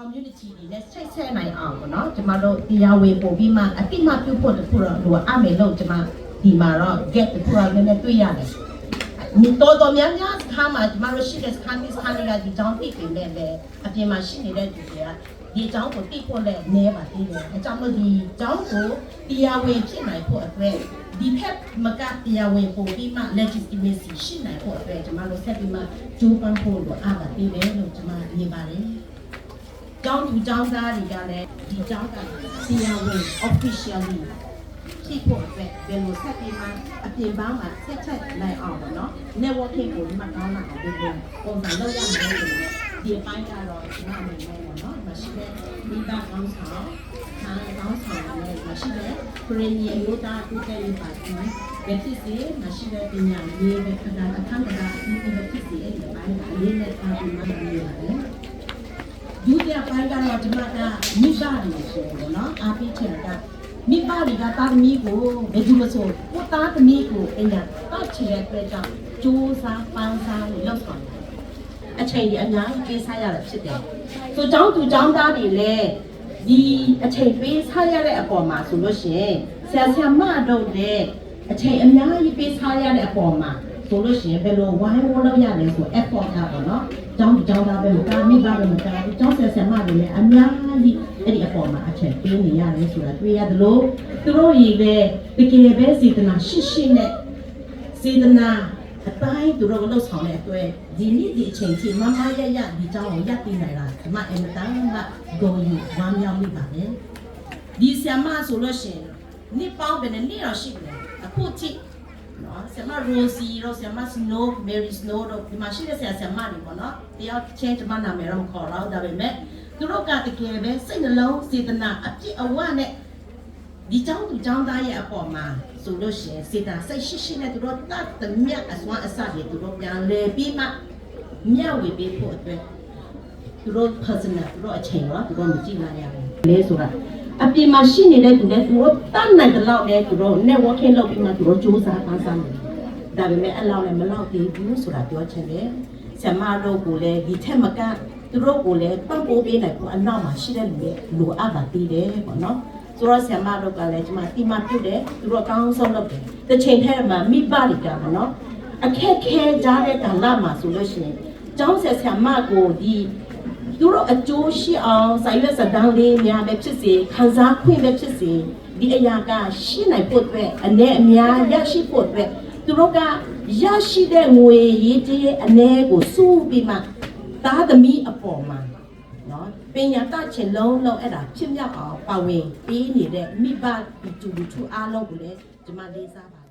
community တွေနဲ့ဆက်ဆက်နိုင်အောင်ပေါ့နော်ကျမတို့တရားဝင်ပို့ပြီးမှအတိမပြုတ်ဖို့တခုတော့လိုအပ်မယ်လို့ကျမဒီမှာတော့ get တခုတော့လည်းတွေ့ရတယ်ဒီတော်များများခါမှာကျမတို့ရှိတဲ့ခန်းတွေကဒီကြောင်းတိတ်နေတယ်အပြင်မှာရှိနေတဲ့သူတွေကဒီကြောင်းကိုတိတ်ဖို့လည်းနည်းပါသေးတယ်အကြောင်းလို့ဒီကြောင်းကိုတရားဝင်ဖြစ်နိုင်ဖို့အတွက်ဒီဖက်မကတရားဝင်ပို့ပြီးမှ legitimacy ရှိနိုင်ဖို့အတွက်ကျမတို့ဆက်ပြီးမှကြိုးပမ်းဖို့လိုအပ်ပါသေးတယ်လို့ကျမမြင်ပါတယ်ကျောင်းသူကျောင်းသားတွေကလည်းဒီကျောင်းကတရားဝင် officially ဖြစ်ဖို့အတွက်ဘယ်လိုဆက်ပြီးမှအပြင်ပန်းမှာဆက်ချက်နိုင်အောင်ပေါ့နော် networking ကိုမှကောင်းလာအောင်လုပ်ဖို့ပုံစံလုပ်ရမယ်ဆိုတော့ဒီအပိုင်းကတော့ဒီမှာနေမယ်ပေါ့နော်မရှိတဲ့မိသားကောင်းဆောင်ထားကောင်းဆောင်နဲ့မရှိတဲ့ premier ရိုးသားတူတဲ့ရေးပါတီပဲဖြစ်စေမရှိတဲ့ပညာရေးပဲခဏအခန်းကဏ္ဍအပြီးပဲဖြစ်စေအဲ့ဒီအပိုင်းကအလေးနဲ့အားပြီးမှနေရတယ်ဒုတိယပိုင်းကတော့ဒီမှာကမိဘတွေဆိုတော့နော်အားပေးချင်တာမိဘတွေကတာသမီကိုဘယ်သူမဆိုကိုတာသမီကိုအညာတတ်ချင်တဲ့အတွက်ကြောင့်စူးစမ်းပန်းစားလို့လုပ်ဆောင်တယ်အချိန်ကြီးအများကြီးပေးစားရတာဖြစ်တယ်ဆိုကျောင်းသူကျောင်းသားတွေလည်းဒီအချိန်ပေးစားရတဲ့အပေါ်မှာဆိုလို့ရှိရင်ဆရာဆရာမတို့လည်းအချိန်အများကြီးပေးစားရတဲ့အပေါ်မှာဆိုလို့ရှိရင်ဘယ်လိုဝိုင်းဝန်းလုပ်ရလဲဆို effort တာပေါ့နော်ကျောင်းသူကျောင်းသားပဲမကမိဘပဲမကကျောင်းဆရာဆရာမတွေလည်းအများကြီးအဲ့ဒီအပေါ်မှာအချိန်ပေးနေရတယ်ဆိုတာတွေ့ရတယ်လို့သူတို့ရည်ပဲတကယ်ပဲစေတနာရှိနဲ့စေတနာအတိုင်းသူတို့ကလှုပ်ဆောင်တဲ့အတွက်ဒီနေ့ဒီအချိန်ကြီးမမရရဒီเจ้าကိုရပ်တည်နိုင်တာဒီမှာအင်တန်ကဂုဏ်ယူဝမ်းမြောက်မိပါတယ်ဒီဆရာမဆိုလို့ရှိရင်နေ့ပေါင်းပဲနဲ့နေ့တော့ရှိတယ်အခုထိနော်ဆရာမရိုစီရောဆရာမစနိုးမယ်ရီစနိုးတို့ဒီမှာရှိတဲ့ဆရာမတွေပေါ့နော်တယောက်ချင်းကျမနာမည်တော့မခေါ်တော့ဒါပေမဲ့သူတို့ကတကယ်ပဲစိတ်နှလုံးစေတနာအပြည့်အဝနဲ့ဒီเจ้าသူเจ้าသားရဲ့အပေါ်မှာဆိုလို့ရှိရင်စေတနာစိတ်ရှိနဲ့သူတို့တတ်တမြတ်အစွမ်းအစတွေသူတို့ပြန်လဲပြီးမှမျှဝေပေးဖို့အတွက်သူတို့ personal သူတို့အချိန်တော့သူတို့မကြည့်နိုင်ရဘူးလေဆိုတာအပြင်မှာရှိနေတဲ့သူလည်းသူတို့တတ်နိုင်တဲ့လောက်နဲ့သူတို့ networking လုပ်ပြီးမှသူတို့စူးစမ်းပန်းစားနေဒါပေမဲ့အလောက်လည်းမလောက်သေးဘူးဆိုတာပြောချင်တယ်ဆရာမတို့ကိုလည်းဒီထက်မကသူတို့ကိုလည်းပံ့ပိုးပေးနိုင်ဖို့အနောက်မှာရှိတဲ့လူတွေလိုအပ်တာတည်တယ်ပေါ့နော်ဆိုတော့ဆရာမတို့ကလည်းကျွန်မတိမပြုတ်တယ်သူတို့အကောင်းဆုံးလုပ်တယ်တစ်ချိန်ထဲမှာမိဘတွေကပေါ့နော်အခက်ခဲကြားတဲ့ကာလမှာဆိုလို့ရှိရင်ကျောင်းဆရာမကိုဒီသူတို့အကျိုးရှိအောင်စာရွက်စာတမ်းလေးများပဲဖြစ်စေခန်းစားခွင့်ပဲဖြစ်စေဒီအရာကရှိနိုင်ဖို့အတွက်အနေအများရရှိဖို့အတွက်သူတို့ကရရှိတဲ့ငွေရေးကြေးအနေကိုစုပြီးမှသားသမီးအပေါ်မှာနော်ပညာတတ်ခြင်းလုံးအဲ့ဒါဖြစ်မြောက်အောင်ပါဝင်ပေးနေတဲ့မိဘတူအားလုံးကိုလည်းကျွန်မလေးစားပါ